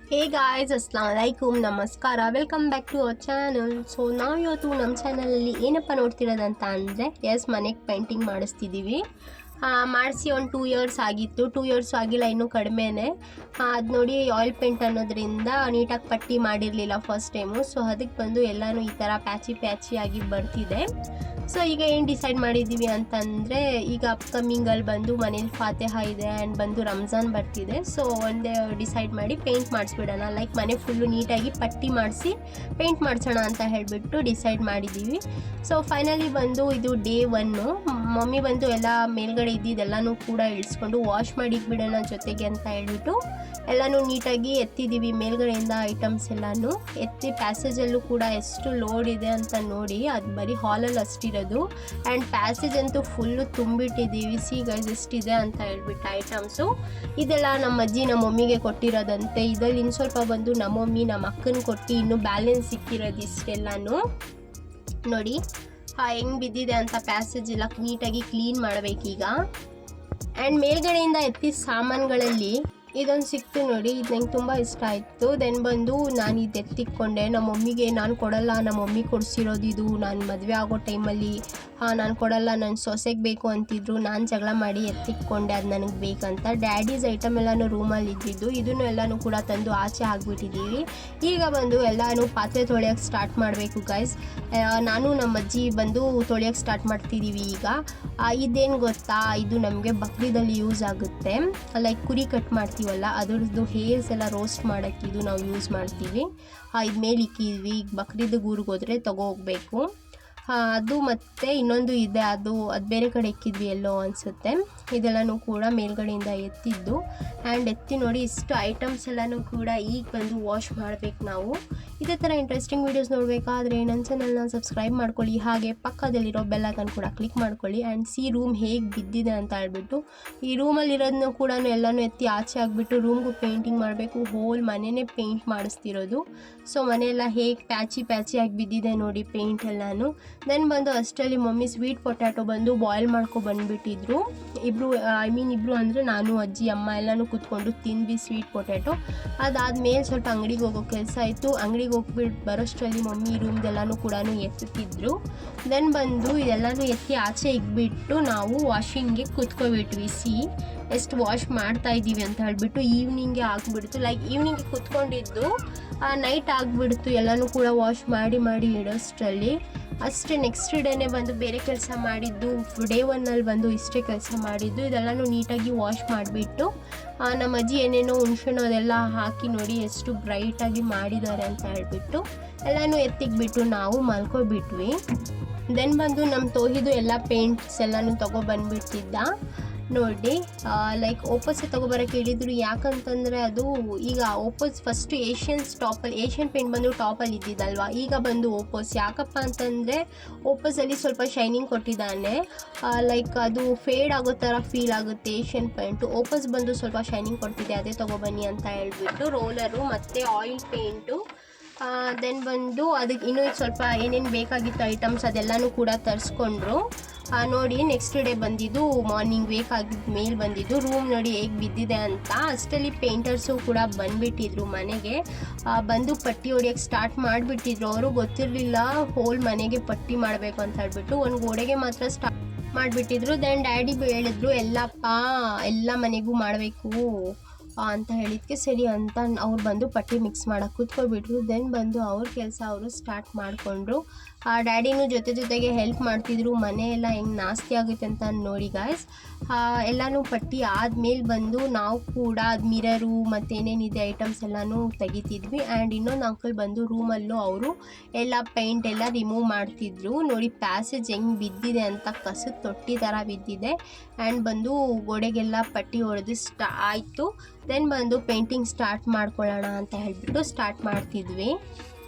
Hey guys, ಅಸ್ಲಾಂ ವಲೈಕುಮ್, ನಮಸ್ಕಾರ. Welcome back to our channel. So ನಾವು ಇವತ್ತು ನಮ್ಮ ಚಾನಲಲ್ಲಿ ಏನಪ್ಪ ನೋಡ್ತಿರೋದಂತ ಅಂದರೆ ಮನೆಗೆ ಪೇಂಟಿಂಗ್ ಮಾಡಿಸ್ತಿದ್ದೀವಿ. ಮಾಡಿಸಿ ಒಂದು 2 ಇಯರ್ಸ್ ಆಗಿತ್ತು. 2 ಇಯರ್ಸ್ ಆಗಿಲ್ಲ, ಇನ್ನೂ ಕಡಿಮೆನೇ. ಅದು ನೋಡಿ ಆಯಿಲ್ ಪೇಂಟ್ ಅನ್ನೋದ್ರಿಂದ ನೀಟಾಗಿ ಪಟ್ಟಿ ಮಾಡಿರಲಿಲ್ಲ ಫಸ್ಟ್ ಟೈಮು. ಸೊ ಅದಕ್ಕೆ ಬಂದು ಎಲ್ಲನೂ ಈ ಥರ ಪ್ಯಾಚಿ ಆಗಿ ಬರ್ತಿದೆ. ಸೊ ಈಗ ಏನು ಡಿಸೈಡ್ ಮಾಡಿದ್ದೀವಿ ಅಂತಂದರೆ, ಈಗ ಅಪ್ಕಮಿಂಗಲ್ಲಿ ಬಂದು ಮನೇಲಿ ಫಾತೆಹ ಇದೆ ಆ್ಯಂಡ್ ಬಂದು ರಂಜಾನ್ ಬರ್ತಿದೆ. ಸೊ ಒಂದೇ ಡಿಸೈಡ್ ಮಾಡಿ ಪೇಂಟ್ ಮಾಡಿಸ್ಬಿಡೋಣ, ಲೈಕ್ ಮನೆ ಫುಲ್ಲು ನೀಟಾಗಿ ಪಟ್ಟಿ ಮಾಡಿಸಿ ಪೇಂಟ್ ಮಾಡಿಸೋಣ ಅಂತ ಹೇಳಿಬಿಟ್ಟು ಡಿಸೈಡ್ ಮಾಡಿದ್ದೀವಿ. ಸೊ ಫೈನಲಿ ಬಂದು ಇದು ಡೇ 1. ಮಮ್ಮಿ ಬಂದು ಎಲ್ಲ ಮೇಲ್ಗಡೆ ಇದ್ದಿದ್ದೆಲ್ಲನೂ ಕೂಡ ಇಳಿಸ್ಕೊಂಡು ವಾಶ್ ಮಾಡಿ ಬಿಡೋಣ ಜೊತೆಗೆ ಅಂತ ಹೇಳ್ಬಿಟ್ಟು ಎಲ್ಲನೂ ನೀಟಾಗಿ ಎತ್ತಿದ್ದೀವಿ. ಮೇಲ್ಗಡೆಯಿಂದ ಐಟಮ್ಸ್ ಎಲ್ಲನೂ ಎತ್ತಿ ಪ್ಯಾಸೇಜಲ್ಲೂ ಕೂಡ ಎಷ್ಟು ಲೋಡ್ ಇದೆ ಅಂತ ನೋಡಿ. ಅದು ಬರೀ ಹಾಲಲ್ಲಿ ಅಷ್ಟಿರೋದು ಆ್ಯಂಡ್ ಪ್ಯಾಸೇಜ್ ಅಂತೂ ಫುಲ್ಲು ತುಂಬಿಟ್ಟಿದ್ದೀವಿ. ಸಿ ಗೈಸ್ ಎಷ್ಟಿದೆ ಅಂತ ಹೇಳ್ಬಿಟ್ಟು ಐಟಮ್ಸು. ಇದೆಲ್ಲ ನಮ್ಮ ಅಜ್ಜಿ ನಮ್ಮ ಮಮ್ಮಿಗೆ ಕೊಟ್ಟಿರೋದಂತೆ. ಇದರಲ್ಲಿ ಇನ್ನು ಸ್ವಲ್ಪ ಬಂದು ನಮ್ಮ ಮಮ್ಮಿ ನಮ್ಮ ಅಕ್ಕನ ಕೊಟ್ಟು ಇನ್ನೂ ಬ್ಯಾಲೆನ್ಸ್ ಸಿಕ್ಕಿರೋದು ಇಷ್ಟೆಲ್ಲನೂ ನೋಡಿ ಹೆಂಗೆ ಬಿದ್ದಿದೆ ಅಂತ. ಪ್ಯಾಸೇಜ್ ಎಲ್ಲ ನೀಟಾಗಿ ಕ್ಲೀನ್ ಮಾಡಬೇಕೀಗ. ಆ್ಯಂಡ್ ಮೇಲ್ಗಡೆಯಿಂದ ಎತ್ತಿದ ಸಾಮಾನುಗಳಲ್ಲಿ ಇದೊಂದು ಸಿಕ್ತು ನೋಡಿ, ಇದು ನಂಗೆ ತುಂಬ ಇಷ್ಟ ಆಯಿತು. ದೆನ್ ಬಂದು ನಾನು ಇದು ಎತ್ತಿಕ್ಕೊಂಡೆ. ನಮ್ಮ ಮಮ್ಮಿಗೆ ನಾನು ಕೊಡಲ್ಲ, ನಮ್ಮ ಮಮ್ಮಿ ಕೊಡಿಸಿರೋದು ಇದು. ನಾನು ಮದುವೆ ಆಗೋ ಟೈಮಲ್ಲಿ ನಾನು ಕೊಡಲ್ಲ, ನನ್ನ ಸೊಸೆಗೆ ಬೇಕು ಅಂತಿದ್ರು. ನಾನು ಜಗಳ ಮಾಡಿ ಎತ್ತಿಕ್ಕೊಂಡೆ ಅದು ನನಗೆ ಬೇಕಂತ. ಡ್ಯಾಡೀಸ್ ಐಟಮ್ ಎಲ್ಲನೂ ರೂಮಲ್ಲಿ ಇದ್ದಿದ್ದು, ಇದನ್ನು ಎಲ್ಲನೂ ಕೂಡ ತಂದು ಆಚೆ ಹಾಕ್ಬಿಟ್ಟಿದ್ದೀವಿ. ಈಗ ಬಂದು ಎಲ್ಲನೂ ಪಾತ್ರೆ ತೊಳೆಯೋಕ್ಕೆ ಸ್ಟಾರ್ಟ್ ಮಾಡಬೇಕು ಗೈಸ್. ನಾನು ನಮ್ಮ ಅಜ್ಜಿ ಬಂದು ತೊಳೆಯೋಕ್ಕೆ ಸ್ಟಾರ್ಟ್ ಮಾಡ್ತಿದ್ದೀವಿ ಈಗ. ಇದೇನು ಗೊತ್ತಾ, ಇದು ನಮಗೆ ಬಕ್ರೀದಲ್ಲಿ ಯೂಸ್ ಆಗುತ್ತೆ. ಲೈಕ್ ಕುರಿ ಕಟ್ ಮಾಡ್ತೀವಲ್ಲ, ಅದರದ್ದು ಹೇರ್ಸ್ ಎಲ್ಲ ರೋಸ್ಟ್ ಮಾಡೋಕ್ಕೆ ಇದು ನಾವು ಯೂಸ್ ಮಾಡ್ತೀವಿ. ಇದು ಮೇಲೆ ಇಕ್ಕಿದ್ವಿ. ಈಗ ಬಕ್ರೀದಿಗೆ ಊರಿಗೆ ಹೋದರೆ ಹೋಗಬೇಕು. ಅದು ಮತ್ತು ಇನ್ನೊಂದು ಇದೆ, ಅದು ಬೇರೆ ಕಡೆ ಇಕ್ಕಿದ್ವಿ ಎಲ್ಲೋ ಅನಿಸುತ್ತೆ. ಇದೆಲ್ಲನೂ ಕೂಡ ಮೇಲ್ಗಡೆಯಿಂದ ಎತ್ತಿದ್ದು. ಆ್ಯಂಡ್ ಎತ್ತಿ ನೋಡಿ ಇಷ್ಟು ಐಟಮ್ಸ್ ಎಲ್ಲನೂ ಕೂಡ ಈಗ ಬಂದು ವಾಶ್ ಮಾಡಬೇಕು ನಾವು. ಇದೇ ಥರ ಇಂಟ್ರೆಸ್ಟಿಂಗ್ ವೀಡಿಯೋಸ್ ನೋಡಬೇಕಾದ್ರೆ ನನ್ನ ಚಾನಲ್ನ ಸಬ್ಸ್ಕ್ರೈಬ್ ಮಾಡ್ಕೊಳ್ಳಿ. ಹಾಗೆ ಪಕ್ಕದಲ್ಲಿರೋ ಬೆಲ್ ಐಕಾನ್ ಕೂಡ ಕ್ಲಿಕ್ ಮಾಡ್ಕೊಳ್ಳಿ. ಆ್ಯಂಡ್ ಸಿ ರೂಮ್ ಹೇಗೆ ಬಿದ್ದಿದೆ ಅಂತ ಹೇಳ್ಬಿಟ್ಟು ಈ ರೂಮಲ್ಲಿರೋದನ್ನು ಕೂಡ ಎಲ್ಲನೂ ಎತ್ತಿ ಆಚೆ ಆಗಿಬಿಟ್ಟು ರೂಮ್ಗೂ ಪೇಂಟಿಂಗ್ ಮಾಡಬೇಕು. ಹೋಲ್ ಮನೆಯೇ ಪೇಂಟ್ ಮಾಡಿಸ್ತಿರೋದು. ಸೊ ಮನೆಯೆಲ್ಲ ಹೇಗೆ ಪ್ಯಾಚಿ ಆಗಿ ಬಿದ್ದಿದೆ ನೋಡಿ ಪೇಂಟ್ ಎಲ್ಲನೂ. ದೆನ್ ಬಂದು ಅಷ್ಟರಲ್ಲಿ ಮಮ್ಮಿ ಸ್ವೀಟ್ ಪೊಟ್ಯಾಟೊ ಬಂದು ಬಾಯ್ಲ್ ಬಂದುಬಿಟ್ಟಿದ್ರು. ಇಬ್ಬರು ಅಂದರೆ ನಾನು ಅಜ್ಜಿ ಅಮ್ಮ ಎಲ್ಲನೂ ಕೂತ್ಕೊಂಡು ತಿಂದ್ವಿ ಸ್ವೀಟ್ ಪೊಟ್ಯಾಟೊ. ಅದಾದಮೇಲೆ ಸ್ವಲ್ಪ ಅಂಗಡಿಗೆ ಹೋಗೋ ಕೆಲಸ ಆಯಿತು. ಅಂಗಡಿಗೆ ಹೋಗ್ಬಿಟ್ಟು ಬರೋಷ್ಟರಲ್ಲಿ ಮಮ್ಮಿ ರೂಮ್ದೆಲ್ಲನೂ ಕೂಡ ಎತ್ತುತ್ತಿದ್ರು. ದೆನ್ ಬಂದು ಇದೆಲ್ಲನೂ ಎತ್ತಿ ಆಚೆ ಇಕ್ಬಿಟ್ಟು ನಾವು ವಾಷಿಂಗ್ಗೆ ಕೂತ್ಕೊಬಿಟ್ವಿ. ಎಷ್ಟು ವಾಶ್ ಮಾಡ್ತಾ ಇದ್ದೀವಿ ಅಂತ ಹೇಳ್ಬಿಟ್ಟು ಈವ್ನಿಂಗ್ಗೆ ಆಗಿಬಿಡ್ತು. ಲೈಕ್ ಈವ್ನಿಂಗ್ಗೆ ಕೂತ್ಕೊಂಡಿದ್ದು ನೈಟ್ ಆಗಿಬಿಡ್ತು. ಎಲ್ಲನೂ ಕೂಡ ವಾಶ್ ಮಾಡಿ ಇಡೋಷ್ಟರಲ್ಲಿ ಅಷ್ಟೇ. ನೆಕ್ಸ್ಟ್ ಡೇನೇ ಬಂದು ಬೇರೆ ಕೆಲಸ ಮಾಡಿದ್ದು. ಡೇ 1 ಬಂದು ಇಷ್ಟೇ ಕೆಲಸ ಮಾಡಿದ್ದು. ಇದೆಲ್ಲನೂ ನೀಟಾಗಿ ವಾಶ್ ಮಾಡಿಬಿಟ್ಟು ನಮ್ಮ ಅಜ್ಜಿ ಏನೇನೋ ಹುಣ್ಸೆಣ್ಣು ಅದೆಲ್ಲ ಹಾಕಿ ನೋಡಿ ಎಷ್ಟು ಬ್ರೈಟಾಗಿ ಮಾಡಿದ್ದಾರೆ ಅಂತ ಹೇಳ್ಬಿಟ್ಟು ಎಲ್ಲನೂ ಎತ್ತಿಕ್ಬಿಟ್ಟು ನಾವು ಮಲ್ಕೊಬಿಟ್ವಿ. ದೆನ್ ಬಂದು ನಮ್ಮ ತೋಹಿದು ಎಲ್ಲ ಪೇಂಟ್ಸ್ ಎಲ್ಲನೂ ತೊಗೊಬಂದ್ಬಿಟ್ಟಿದ್ದ ನೋಡಿ. ಲೈಕ್ ಓಪೋಸೇ ತೊಗೊಬರೋಕ್ಕೆ ಹೇಳಿದ್ರು. ಯಾಕಂತಂದರೆ ಅದು ಈಗ ಓಪೋಸ್ ಫಸ್ಟು ಏಷ್ಯನ್ ಪೇಂಟ್ ಬಂದು ಟಾಪಲ್ಲಿ ಇದ್ದಿದ್ದಲ್ವ, ಈಗ ಬಂದು ಓಪೋಸ್. ಯಾಕಪ್ಪ ಅಂತಂದರೆ ಓಪೋಸಲ್ಲಿ ಸ್ವಲ್ಪ ಶೈನಿಂಗ್ ಕೊಟ್ಟಿದ್ದಾನೆ. ಲೈಕ್ ಅದು ಫೇಡ್ ಆಗೋ ಥರ ಫೀಲ್ ಆಗುತ್ತೆ ಏಷ್ಯನ್ ಪೇಂಟು. ಓಪೋಸ್ ಬಂದು ಸ್ವಲ್ಪ ಶೈನಿಂಗ್ ಕೊಡ್ತಿದೆ, ಅದೇ ತೊಗೊಬನ್ನಿ ಅಂತ ಹೇಳ್ಬಿಟ್ಟು ರೋಲರು ಮತ್ತು ಆಯಿಲ್ ಪೇಂಟು. ದೆನ್ ಬಂದು ಅದಕ್ಕೆ ಇನ್ನೂ ಸ್ವಲ್ಪ ಏನೇನು ಬೇಕಾಗಿತ್ತು ಐಟಮ್ಸ್ ಅದೆಲ್ಲನೂ ಕೂಡ ತರಿಸ್ಕೊಂಡ್ರು ನೋಡಿ. ನೆಕ್ಸ್ಟ್ ಡೇ ಬಂದಿದ್ದು ಮಾರ್ನಿಂಗ್ ಬೇಕಾಗಿದ್ದ ಮೇಲೆ ಬಂದಿದ್ದು. ರೂಮ್ ನೋಡಿ ಹೇಗೆ ಬಿದ್ದಿದೆ ಅಂತ. ಅಷ್ಟರಲ್ಲಿ ಪೇಂಟರ್ಸು ಕೂಡ ಬಂದುಬಿಟ್ಟಿದ್ರು ಮನೆಗೆ. ಬಂದು ಪಟ್ಟಿ ಹೊಡಿಯೋಕ್ಕೆ ಸ್ಟಾರ್ಟ್ ಮಾಡಿಬಿಟ್ಟಿದ್ರು. ಅವರು ಗೊತ್ತಿರಲಿಲ್ಲ ಹೋಲ್ ಮನೆಗೆ ಪಟ್ಟಿ ಮಾಡಬೇಕು ಅಂತ ಹೇಳ್ಬಿಟ್ಟು ಒಂದು ಗೋಡೆಗೆ ಮಾತ್ರ ಸ್ಟಾರ್ಟ್ ಮಾಡಿಬಿಟ್ಟಿದ್ರು. ದೆನ್ ಡ್ಯಾಡಿ ಹೇಳಿದ್ರು ಎಲ್ಲ ಮನೆಗೂ ಮಾಡಬೇಕು ಅಂತ ಹೇಳಿದ್ದಕ್ಕೆ ಸರಿ ಅಂತ ಅವ್ರು ಬಂದು ಪಟ್ಟಿ ಮಿಕ್ಸ್ ಮಾಡೋಕ್ಕೆ ಕೂತ್ಕೊಬಿಟ್ರು. ದೆನ್ ಬಂದು ಅವ್ರ ಕೆಲಸ ಅವರು ಸ್ಟಾರ್ಟ್ ಮಾಡಿಕೊಂಡ್ರು. ಡ್ಯಾಡಿನೂ ಜೊತೆಗೆ ಹೆಲ್ಪ್ ಮಾಡ್ತಿದ್ರು. ಮನೆ ಎಲ್ಲ ಹೆಂಗೆ ನಾಸ್ತಿ ಆಗುತ್ತೆ ಅಂತ ನೋಡಿ ಗಾಯ್ಸ್. ಎಲ್ಲನೂ ಪಟ್ಟಿ ಆದಮೇಲೆ ಬಂದು ನಾವು ಕೂಡ ಅದು ಮಿರರು ಮತ್ತು ಏನೇನಿದೆ ಐಟಮ್ಸ್ ಎಲ್ಲನೂ ತೆಗಿತಿದ್ವಿ. ಆ್ಯಂಡ್ ಇನ್ನೊಂದು ಅಂಕಲ್ ಬಂದು ರೂಮಲ್ಲೂ ಅವರು ಎಲ್ಲ ಪೇಂಟ್ ಎಲ್ಲ ರಿಮೂವ್ ಮಾಡ್ತಿದ್ರು ನೋಡಿ. ಪ್ಯಾಸೇಜ್ ಹೆಂಗೆ ಬಿದ್ದಿದೆ ಅಂತ ಕಸದ ತೊಟ್ಟಿ ಥರ ಬಿದ್ದಿದೆ. ಆ್ಯಂಡ್ ಬಂದು ಗೋಡೆಗೆಲ್ಲ ಪಟ್ಟಿ ಹೊಡೆದು ಆಯಿತು. ದೆನ್ ಬಂದು ಪೇಂಟಿಂಗ್ ಸ್ಟಾರ್ಟ್ ಮಾಡ್ಕೊಳ್ಳೋಣ ಅಂತ ಹೇಳ್ಬಿಟ್ಟು ಸ್ಟಾರ್ಟ್ ಮಾಡ್ತಿದ್ವಿ.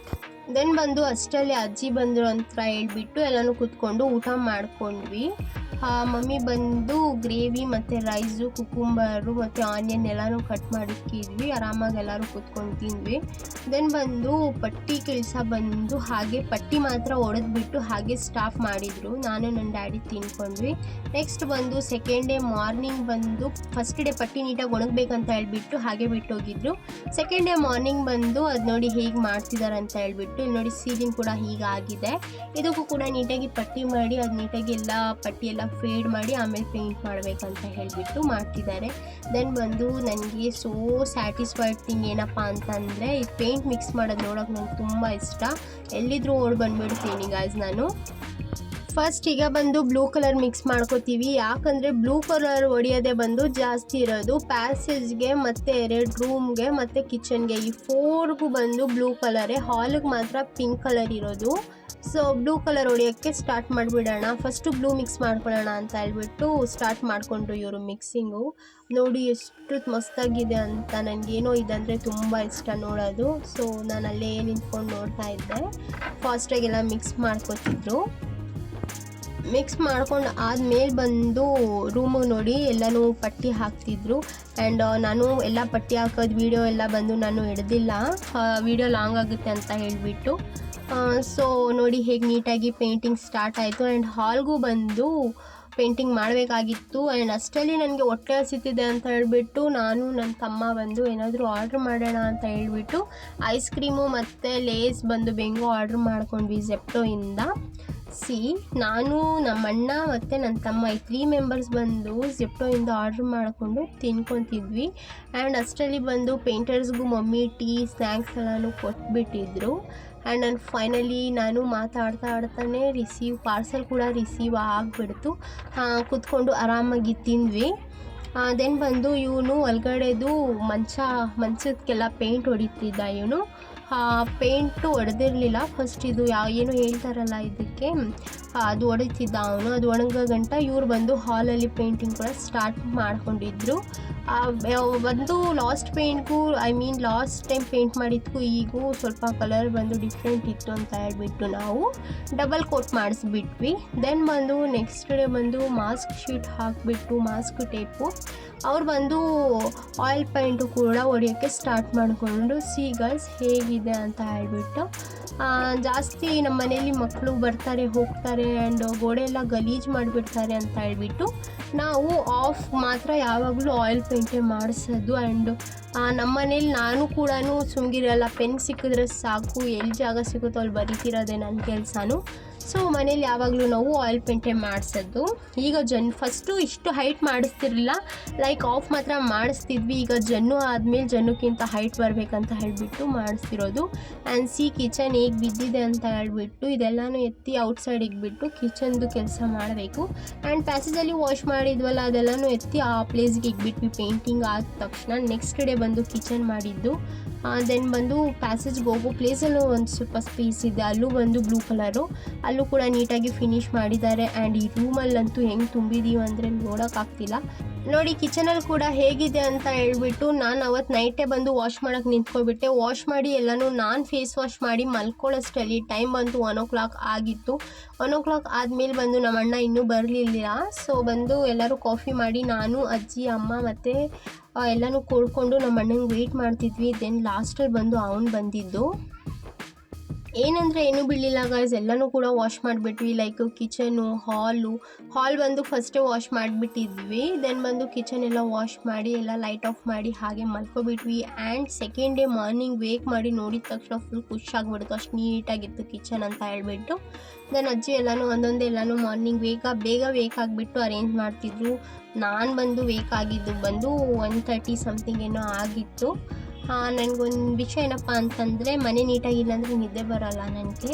ದೆನ್ ಬಂದು ಅಷ್ಟರಲ್ಲಿ ಅಜ್ಜಿ ಬಂದರು ಅಂತ ಹೇಳ್ಬಿಟ್ಟು ಎಲ್ಲನೂ ಕೂತ್ಕೊಂಡು ಊಟ ಮಾಡ್ಕೊಂಡ್ವಿ. ಮಮ್ಮಿ ಬಂದು ಗ್ರೇವಿ ಮತ್ತು ರೈಸು, ಕುಕುಂಬರು ಮತ್ತು ಆನಿಯನ್ ಎಲ್ಲನೂ ಕಟ್ ಮಾಡಿಕ್ಕಿದ್ವಿ. ಆರಾಮಾಗಿ ಎಲ್ಲರೂ ಕೂತ್ಕೊಂಡು ತಿಂದ್ವಿ. ದೆನ್ ಬಂದು ಪಟ್ಟಿ ಕೆಲಸ ಬಂದು ಹಾಗೆ ಪಟ್ಟಿ ಮಾತ್ರ ಹೊಡೆದ್ಬಿಟ್ಟು ಹಾಗೆ ಸ್ಟಾಪ್ ಮಾಡಿದರು. ನಾನು ನನ್ನ ಡ್ಯಾಡಿ ತಿನ್ಕೊಂಡ್ವಿ. ನೆಕ್ಸ್ಟ್ ಬಂದು ಸೆಕೆಂಡ್ ಡೇ ಮಾರ್ನಿಂಗ್ ಬಂದು ಫಸ್ಟ್ ಡೇ ಪಟ್ಟಿ ನೀಟಾಗಿ ಒಣಗಬೇಕಂತ ಹೇಳ್ಬಿಟ್ಟು ಹಾಗೆ ಬಿಟ್ಟೋಗಿದ್ರು. ಸೆಕೆಂಡ್ ಡೇ ಮಾರ್ನಿಂಗ್ ಬಂದು ಅದು ನೋಡಿ ಹೇಗೆ ಮಾಡ್ತಿದ್ದಾರೆ ಅಂತ ಹೇಳ್ಬಿಟ್ಟು, ಇಲ್ಲಿ ನೋಡಿ ಸೀಲಿಂಗ್ ಕೂಡ ಹೀಗಾಗಿದೆ. ಇದಕ್ಕೂ ಕೂಡ ನೀಟಾಗಿ ಪಟ್ಟಿ ಮಾಡಿ ಅದು ನೀಟಾಗಿ ಎಲ್ಲ ಪಟ್ಟಿ ಎಲ್ಲ ಫೇಡ್ ಮಾಡಿ ಆಮೇಲೆ ಪೇಂಟ್ ಮಾಡಬೇಕಂತ ಹೇಳಿಬಿಟ್ಟು ಮಾಡ್ತಿದ್ದಾರೆ. ದೆನ್ ಬಂದು ನನಗೆ ಸೋ ಸ್ಯಾಟಿಸ್ಫೈಡ್ ಥಿಂಗ್ ಏನಪ್ಪ ಅಂತಂದರೆ ಈ ಪೇಂಟ್ ಮಿಕ್ಸ್ ಮಾಡೋದು ನೋಡೋಕೆ ನನಗೆ ತುಂಬ ಇಷ್ಟ. ಎಲ್ಲಿದ್ರೂ ಓಡಿ ಬಂದುಬಿಡ್ತೀನಿ ಗಾಯ್ಸ್ ನಾನು. ಫಸ್ಟ್ ಈಗ ಬಂದು ಬ್ಲೂ ಕಲರ್ ಮಿಕ್ಸ್ ಮಾಡ್ಕೋತೀವಿ. ಯಾಕಂದರೆ ಬ್ಲೂ ಕಲರ್ ಹೊಡಿಯೋದೇ ಬಂದು ಜಾಸ್ತಿ ಇರೋದು. ಪ್ಯಾಸೇಜ್ಗೆ ಮತ್ತು 2 ರೂಮ್ಗೆ ಮತ್ತು ಕಿಚನ್ಗೆ ಈ 4ಗೂ ಬಂದು ಬ್ಲೂ ಕಲರೇ. ಹಾಲಿಗೆ ಮಾತ್ರ ಪಿಂಕ್ ಕಲರ್ ಇರೋದು. ಸೊ ಬ್ಲೂ ಕಲರ್ ಹೊಡಿಯೋಕ್ಕೆ ಸ್ಟಾರ್ಟ್ ಮಾಡಿಬಿಡೋಣ. ಫಸ್ಟು ಬ್ಲೂ ಮಿಕ್ಸ್ ಮಾಡ್ಕೊಳ್ಳೋಣ ಅಂತ ಹೇಳ್ಬಿಟ್ಟು ಸ್ಟಾರ್ಟ್ ಮಾಡಿಕೊಂಡ್ರು ಇವರು ಮಿಕ್ಸಿಂಗು. ನೋಡಿ ಎಷ್ಟು ಮಸ್ತಾಗಿದೆ ಅಂತ. ನನಗೇನೋ ಇದಂದರೆ ತುಂಬ ಇಷ್ಟ ನೋಡೋದು. ಸೊ ನಾನು ಅಲ್ಲೇ ನಿಂತ್ಕೊಂಡು ನೋಡ್ತಾ ಇದ್ದೆ. ಫಾಸ್ಟಾಗೆಲ್ಲ ಮಿಕ್ಸ್ ಮಾಡ್ಕೊತಿದ್ರು. ಮಿಕ್ಸ್ ಮಾಡ್ಕೊಂಡು ಆದಮೇಲೆ ಬಂದು ರೂಮಿಗೆ ನೋಡಿ ಎಲ್ಲನೂ ಪಟ್ಟಿ ಹಾಕ್ತಿದ್ರು. ಆ್ಯಂಡ್ ನಾನು ಎಲ್ಲ ಪಟ್ಟಿ ಹಾಕೋದು ವೀಡಿಯೋ ಎಲ್ಲ ಬಂದು ನಾನು ಹಿಡ್ದಿಲ್ಲ, ವೀಡಿಯೋ ಲಾಂಗ್ ಆಗುತ್ತೆ ಅಂತ ಹೇಳಿಬಿಟ್ಟು. ಸೊ ನೋಡಿ ಹೇಗೆ ನೀಟಾಗಿ ಪೇಂಟಿಂಗ್ ಸ್ಟಾರ್ಟ್ ಆಯಿತು. ಆ್ಯಂಡ್ ಹಾಲ್ಗೂ ಬಂದು ಪೇಂಟಿಂಗ್ ಮಾಡಬೇಕಾಗಿತ್ತು. ಆ್ಯಂಡ್ ಅಷ್ಟರಲ್ಲಿ ನನಗೆ ಹೊಟ್ಟೆ ಹಸಿತಿದೆ ಅಂತ ಹೇಳಿಬಿಟ್ಟು ನಾನು ನನ್ನ ತಮ್ಮ ಬಂದು ಏನಾದರೂ ಆರ್ಡ್ರ್ ಮಾಡೋಣ ಅಂತ ಹೇಳಿಬಿಟ್ಟು ಐಸ್ ಕ್ರೀಮು ಮತ್ತು ಲೇಸ್ ಬಂದು ಬೆಂಗೋ ಆರ್ಡ್ರ್ ಮಾಡ್ಕೊಂಡ್ವಿ ಝೆಪ್ಟೋಯಿಂದ. ನಾನು ನಮ್ಮ ಅಣ್ಣ ಮತ್ತು ನನ್ನ ತಮ್ಮ ಈ 3 ಮೆಂಬರ್ಸ್ ಬಂದು ಝೆಪ್ಟೋಯಿಂದ ಆರ್ಡ್ರ್ ಮಾಡಿಕೊಂಡು ತಿನ್ಕೊತಿದ್ವಿ. ಆ್ಯಂಡ್ ಅಷ್ಟರಲ್ಲಿ ಬಂದು ಪೇಂಟರ್ಸ್ಗೂ ಮಮ್ಮಿ ಟೀ ಸ್ನ್ಯಾಕ್ಸ್ ಎಲ್ಲನೂ ಕೊಟ್ಬಿಟ್ಟಿದ್ರು. ಆ್ಯಂಡ್ ಫೈನಲಿ ನಾನು ಮಾತಾಡ್ತಾನೆ ಪಾರ್ಸಲ್ ಕೂಡ ರಿಸೀವ್ ಆಗಿಬಿಡ್ತು. ಕೂತ್ಕೊಂಡು ಆರಾಮಾಗಿ ತಿಂದ್ವಿ. ದೆನ್ ಬಂದು ಇವನು ಒಳಗಡೆದು ಮಂಚಕ್ಕೆಲ್ಲ ಪೇಂಟ್ ಹೊಡಿತಿದ್ದ. ಇವನು ಪೇಂಟು ಹೊಡೆದಿರಲಿಲ್ಲ. ಫಸ್ಟ್ ಇದು ಏನು ಹೇಳ್ತಾರಲ್ಲ ಇದಕ್ಕೆ, ಅದು ಹೊಡಿತಿದ್ದ ಅವನು. ಅದು ಒಣಗೋ ಗಂಟ ಇವ್ರು ಬಂದು ಹಾಲಲ್ಲಿ ಪೇಂಟಿಂಗ್ ಕೂಡ ಸ್ಟಾರ್ಟ್ ಮಾಡ್ಕೊಂಡಿದ್ರು. ಒಂದು ಲಾಸ್ಟ್ ಪೇಂಟ್ಗೂ ಲಾಸ್ಟ್ ಟೈಮ್ ಪೇಂಟ್ ಮಾಡಿದ್ದಕ್ಕೂ ಈಗೂ ಸ್ವಲ್ಪ ಕಲರ್ ಬಂದು ಡಿಫ್ರೆಂಟ್ ಇತ್ತು ಅಂತ ಹೇಳ್ಬಿಟ್ಟು ನಾವು ಡಬಲ್ ಕೋಟ್ ಮಾಡಿಸ್ಬಿಟ್ವಿ. ದೆನ್ ಬಂದು ನೆಕ್ಸ್ಟ್ ಡೇ ಬಂದು ಮಾಸ್ಕ್ ಶೀಟ್ ಹಾಕಿಬಿಟ್ಟು ಮಾಸ್ಕ್ ಟೇಪು ಅವ್ರು ಬಂದು ಆಯಿಲ್ ಪೇಂಟು ಕೂಡ ಹೊಡಿಯೋಕ್ಕೆ ಸ್ಟಾರ್ಟ್ ಮಾಡಿಕೊಂಡು ಗರ್ಲ್ಸ್ ಹೇಗಿದೆ ಅಂತ ಹೇಳ್ಬಿಟ್ಟು. ಜಾಸ್ತಿ ನಮ್ಮ ಮನೇಲಿ ಮಕ್ಕಳು ಬರ್ತಾರೆ ಹೋಗ್ತಾರೆ ಆ್ಯಂಡ್ ಗೋಡೆ ಎಲ್ಲ ಗಲೀಜು ಮಾಡಿಬಿಡ್ತಾರೆ ಅಂತ ಹೇಳ್ಬಿಟ್ಟು ನಾವು ಆಫ್ ಮಾತ್ರ ಯಾವಾಗಲೂ ಆಯಿಲ್ ಪೇಂಟೇ ಮಾಡಿಸೋದು. ಆ್ಯಂಡ್ ನಮ್ಮ ಮನೇಲಿ ನಾನು ಕೂಡ ಸುಮ್ಗಿರಲ್ಲ, ಪೆನ್ ಸಿಕ್ಕಿದ್ರೆ ಸಾಕು, ಎಲ್ಲಿ ಜಾಗ ಸಿಗುತ್ತೋ ಅಲ್ಲಿ ಬರೀತಿರೋದೆ ನನ್ನ ಕೆಲಸನೂ. ಸೊ ಮನೇಲಿ ಯಾವಾಗಲೂ ನಾವು ಆಯಿಲ್ ಪೇಂಟೇ ಮಾಡಿಸೋದು. ಈಗ ಫಸ್ಟು ಇಷ್ಟು ಹೈಟ್ ಮಾಡಿಸ್ತಿರಲಿಲ್ಲ, ಲೈಕ್ ಆಫ್ ಮಾತ್ರ ಮಾಡಿಸ್ತಿದ್ವಿ. ಈಗ ಆದಮೇಲೆ ಜನ್ನಕ್ಕಿಂತ ಹೈಟ್ ಬರಬೇಕಂತ ಹೇಳಿಬಿಟ್ಟು ಮಾಡಿಸ್ತಿರೋದು. ಆ್ಯಂಡ್ ಕಿಚನ್ ಹೇಗೆ ಬಿದ್ದಿದೆ ಅಂತ ಹೇಳ್ಬಿಟ್ಟು ಇದೆಲ್ಲನೂ ಎತ್ತಿ ಔಟ್ಸೈಡಿಗೆ ಬಿಟ್ಟು ಕಿಚನ್ದು ಕೆಲಸ ಮಾಡಬೇಕು. ಆ್ಯಂಡ್ ಪ್ಯಾಸೇಜಲ್ಲಿ ವಾಶ್ ಮಾಡಿದ್ವಲ್ಲ ಅದೆಲ್ಲನೂ ಎತ್ತಿ ಆ ಪ್ಲೇಸ್ಗೆ ಇಟ್ಬಿಟ್ವಿ ಪೇಂಟಿಂಗ್ ಆದ ತಕ್ಷಣ. ನೆಕ್ಸ್ಟ್ ಡೇ ಬಂದು ಕಿಚನ್ ಮಾಡಿದ್ದು. ದೆನ್ ಬಂದು ಪ್ಯಾಸೇಜ್ಗೆ ಹೋಗೋ ಪ್ಲೇಸಲ್ಲೂ ಒಂದು ಸ್ವಲ್ಪ ಸ್ಪೇಸ್ ಇದೆ, ಅಲ್ಲೂ ಬಂದು ಬ್ಲೂ ಕಲರು, ಅಲ್ಲೂ ಕೂಡ ನೀಟಾಗಿ ಫಿನಿಶ್ ಮಾಡಿದ್ದಾರೆ. ಆ್ಯಂಡ್ ಈ ರೂಮಲ್ಲಂತೂ ಹೆಂಗೆ ತುಂಬಿದ್ದೀವಿ ಅಂದರೆ ನೋಡೋಕ್ಕಾಗ್ತಿಲ್ಲ. ನೋಡಿ ಕಿಚನಲ್ಲಿ ಕೂಡ ಹೇಗಿದೆ ಅಂತ ಹೇಳ್ಬಿಟ್ಟು ನಾನು ಅವತ್ತು ನೈಟೇ ಬಂದು ವಾಶ್ ಮಾಡೋಕ್ಕೆ ನಿಂತ್ಕೊಬಿಟ್ಟೆ. ವಾಶ್ ಮಾಡಿ ಎಲ್ಲನೂ ನಾನು ಫೇಸ್ ವಾಶ್ ಮಾಡಿ ಮಲ್ಕೊಳ್ಳೋಷ್ಟರಲ್ಲಿ ಟೈಮ್ ಬಂದು 1 o'clock ಆಗಿತ್ತು. 1 o'clock ಆದಮೇಲೆ ಬಂದು ನಮ್ಮ ಅಣ್ಣ ಇನ್ನೂ ಬರಲಿಲ್ಲ. ಸೊ ಬಂದು ಎಲ್ಲರೂ ಕಾಫಿ ಮಾಡಿ ನಾನು ಅಜ್ಜಿ ಅಮ್ಮ ಮತ್ತು ಎಲ್ಲನೂ ಕೂಡ್ಕೊಂಡು ನಮ್ಮ ಅಣ್ಣಂಗೆ ವೆಯ್ಟ್ ಮಾಡ್ತಿದ್ವಿ. ದೆನ್ ಲಾಸ್ಟಲ್ಲಿ ಬಂದು ಅವನು ಬಂದಿದ್ದು. ಏನಂದರೆ ಏನೂ ಬಿಡಲಿಲ್ಲ ಗಾಯ್ಸ್, ಎಲ್ಲನೂ ಕೂಡ ವಾಶ್ ಮಾಡಿಬಿಟ್ವಿ. ಲೈಕ್ ಕಿಚನು, ಹಾಲ್ ಬಂದು ಫಸ್ಟೇ ವಾಶ್ ಮಾಡಿಬಿಟ್ಟಿದ್ವಿ. ದೆನ್ ಬಂದು ಕಿಚನ್ ಎಲ್ಲ ವಾಶ್ ಮಾಡಿ ಎಲ್ಲ ಲೈಟ್ ಆಫ್ ಮಾಡಿ ಹಾಗೆ ಮಲ್ಕೊಬಿಟ್ವಿ. And second day morning wake ಮಾಡಿ ನೋಡಿದ ತಕ್ಷಣ ಫುಲ್ ಖುಷಿಯಾಗ್ಬಿಡ್ತು, ಅಷ್ಟು ನೀಟಾಗಿತ್ತು ಕಿಚನ್ ಅಂತ ಹೇಳ್ಬಿಟ್ಟು. ದೆನ್ ಅಜ್ಜಿ ಎಲ್ಲನೂ ಒಂದೊಂದೇ ಎಲ್ಲನೂ ಮಾರ್ನಿಂಗ್ ಬೇಗ ವೇಕ್ ಆಗಿಬಿಟ್ಟು ಅರೇಂಜ್ ಮಾಡ್ತಿದ್ರು. ನಾನು ಬಂದು ವೇಕ್ ಆಗಿದ್ದು ಬಂದು 1:30 ಸಮಥಿಂಗ್ ಏನೋ ಆಗಿತ್ತು. ನನಗೊಂದು ವಿಷಯ ಏನಪ್ಪ ಅಂತಂದರೆ ಮನೆ ನೀಟಾಗಿಲ್ಲ ಅಂದರೆ ನಿದ್ದೆ ಬರೋಲ್ಲ ನನಗೆ.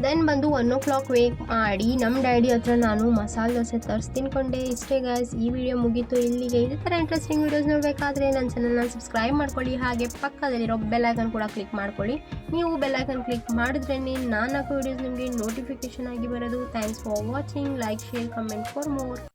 ದೆನ್ ಬಂದು 1 o'clock ವೇಕ್ ಮಾಡಿ ನಮ್ಮ ಡ್ಯಾಡಿ ಹತ್ರ ನಾನು ಮಸಾಲೆ ದೋಸೆ ತರಿಸಿ ತಿನ್ಕೊಂಡೆ. ಇಷ್ಟೇ ಗಾಯ್ಸ್, ಈ ವಿಡಿಯೋ ಮುಗೀತು ಇಲ್ಲಿಗೆ. ಇದೇ ಥರ ಇಂಟ್ರೆಸ್ಟಿಂಗ್ ವೀಡಿಯೋಸ್ ನೋಡಬೇಕಾದ್ರೆ ನನ್ನ ಚಾನಲ್ನ ಸಬ್ಸ್ಕ್ರೈಬ್ ಮಾಡ್ಕೊಳ್ಳಿ. ಹಾಗೆ ಪಕ್ಕದಲ್ಲಿರೋ ಬೆಲ್ ಐಕನ್ ಕೂಡ ಕ್ಲಿಕ್ ಮಾಡ್ಕೊಳ್ಳಿ. ನೀವು ಬೆಲ್ ಐಕನ್ ಕ್ಲಿಕ್ ಮಾಡಿದ್ರೇ ನಾನು ಹಾಕೋ ವೀಡಿಯೋಸ್ ನಿಮಗೆ ನೋಟಿಫಿಕೇಷನ್ ಆಗಿ ಬರೋದು. Thanks for watching. Like, share, comment for more.